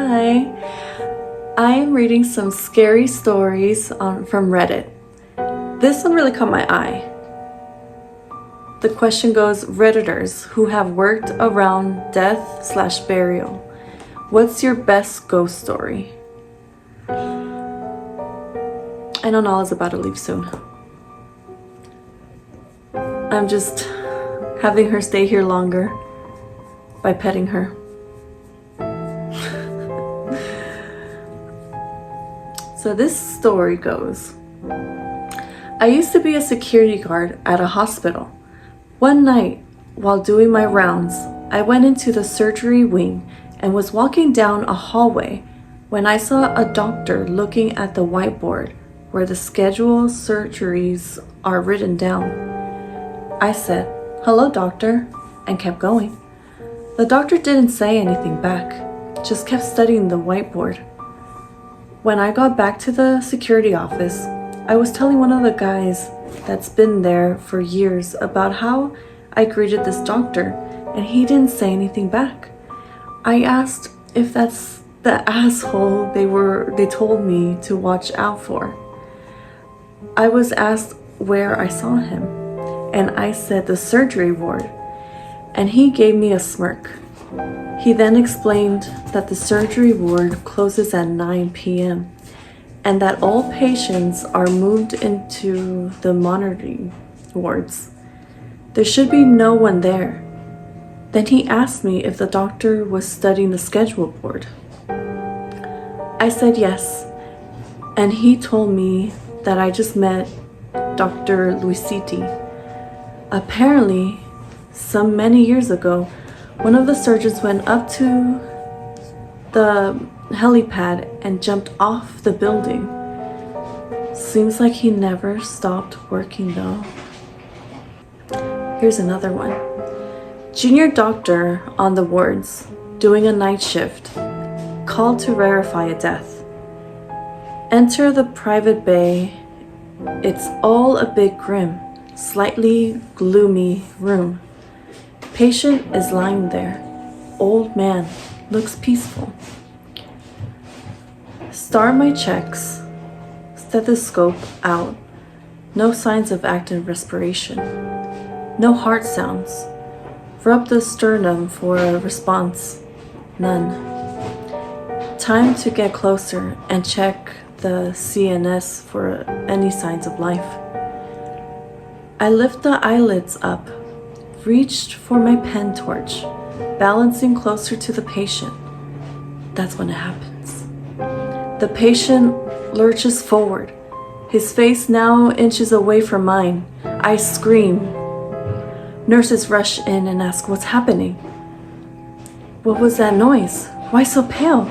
Hi, I am reading some scary stories from Reddit. This one really caught my eye. The question goes, Redditors who have worked around death/burial, what's your best ghost story? I know Nala's about to leave soon. I'm just having her stay here longer by petting her. So this story goes, I used to be a security guard at a hospital. One night, while doing my rounds, I went into the surgery wing and was walking down a hallway when I saw a doctor looking at the whiteboard where the scheduled surgeries are written down. I said, "Hello, doctor," and kept going. The doctor didn't say anything back, just kept studying the whiteboard. When I got back to the security office, I was telling one of the guys that's been there for years about how I greeted this doctor, and he didn't say anything back. I asked if that's the asshole they told me to watch out for. I was asked where I saw him, and I said the surgery ward, and he gave me a smirk. He then explained that the surgery ward closes at 9 p.m. and that all patients are moved into the monitoring wards. There should be no one there. Then he asked me if the doctor was studying the schedule board. I said yes, and he told me that I just met Dr. Luisiti. Apparently, some many years ago, one of the surgeons went up to the helipad and jumped off the building. Seems like he never stopped working though. Here's another one. Junior doctor on the wards, doing a night shift, called to verify a death. Enter the private bay. It's all a bit grim, slightly gloomy room. Patient is lying there. Old man, looks peaceful. Start my checks. Stethoscope out. No signs of active respiration. No heart sounds. Rub the sternum for a response. None. Time to get closer and check the CNS for any signs of life. I lift the eyelids up. Reached for my pen torch, balancing closer to the patient. That's when it happens. The patient lurches forward, his face now inches away from mine. I scream. Nurses rush in and ask what's happening. What was that noise? Why so pale?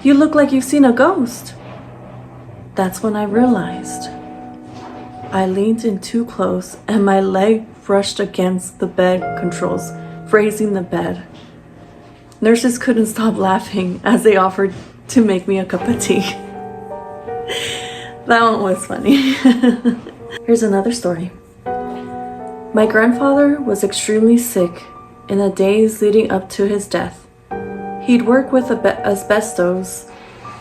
You look like you've seen a ghost. That's when I realized. I leaned in too close and my leg brushed against the bed controls, raising the bed. Nurses couldn't stop laughing as they offered to make me a cup of tea. That one was funny. Here's another story. My grandfather was extremely sick in the days leading up to his death. He'd worked with asbestos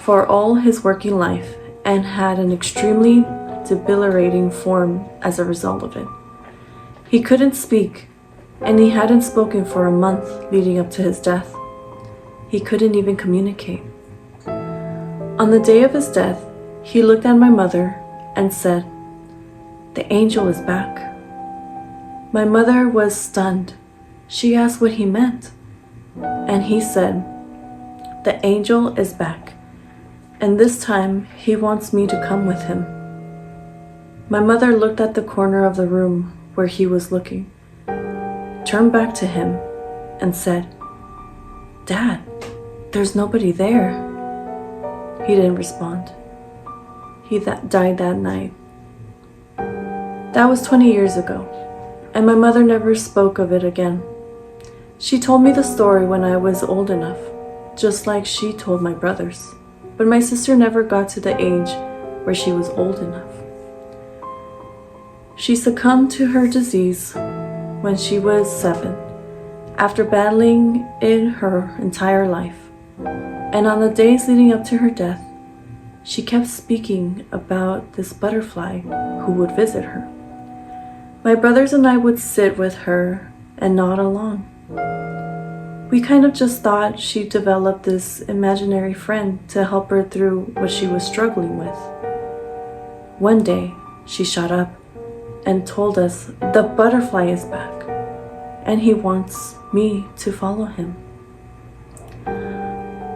for all his working life and had an extremely debilitating form as a result of it. He couldn't speak, and he hadn't spoken for a month leading up to his death. He couldn't even communicate. On the day of his death, he looked at my mother and said, "The angel is back." My mother was stunned. She asked what he meant, and he said, "The angel is back, and this time he wants me to come with him." My mother looked at the corner of the room where he was looking, turned back to him, and said, "Dad, there's nobody there." He didn't respond. He died that night. That was 20 years ago, and my mother never spoke of it again. She told me the story when I was old enough, just like she told my brothers, but my sister never got to the age where she was old enough. She succumbed to her disease when she was 7, after battling it her entire life. And on the days leading up to her death, she kept speaking about this butterfly who would visit her. My brothers and I would sit with her and nod along. We kind of just thought she developed this imaginary friend to help her through what she was struggling with. One day, she shot up and told us the butterfly is back and he wants me to follow him.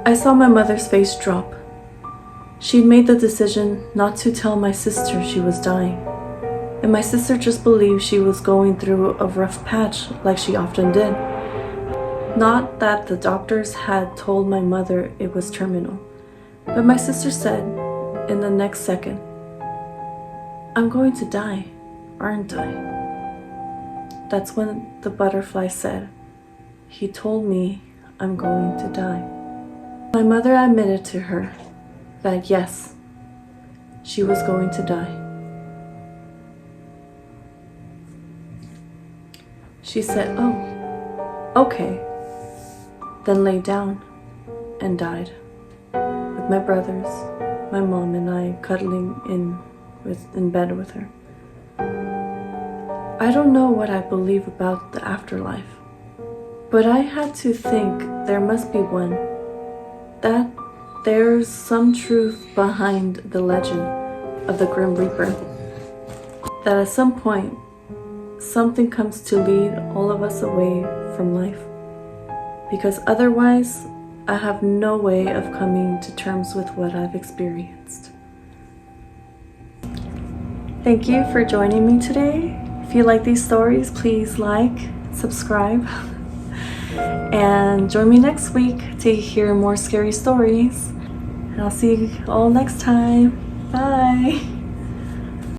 I saw my mother's face drop. She'd made the decision not to tell my sister she was dying, and my sister just believed she was going through a rough patch like she often did. Not that the doctors had told my mother it was terminal, but my sister said in the next second, "I'm going to die, aren't I?" That's when the butterfly said, "He told me I'm going to die." My mother admitted to her that yes, she was going to die. She said, "Oh, okay," then lay down and died, with my brothers, my mom, and I cuddling in bed with her. I don't know what I believe about the afterlife, but I had to think there must be one, that there's some truth behind the legend of the Grim Reaper, that at some point something comes to lead all of us away from life, because otherwise I have no way of coming to terms with what I've experienced. Thank you for joining me today. If you like these stories, please like, subscribe, and join me next week to hear more scary stories. And I'll see you all next time. Bye.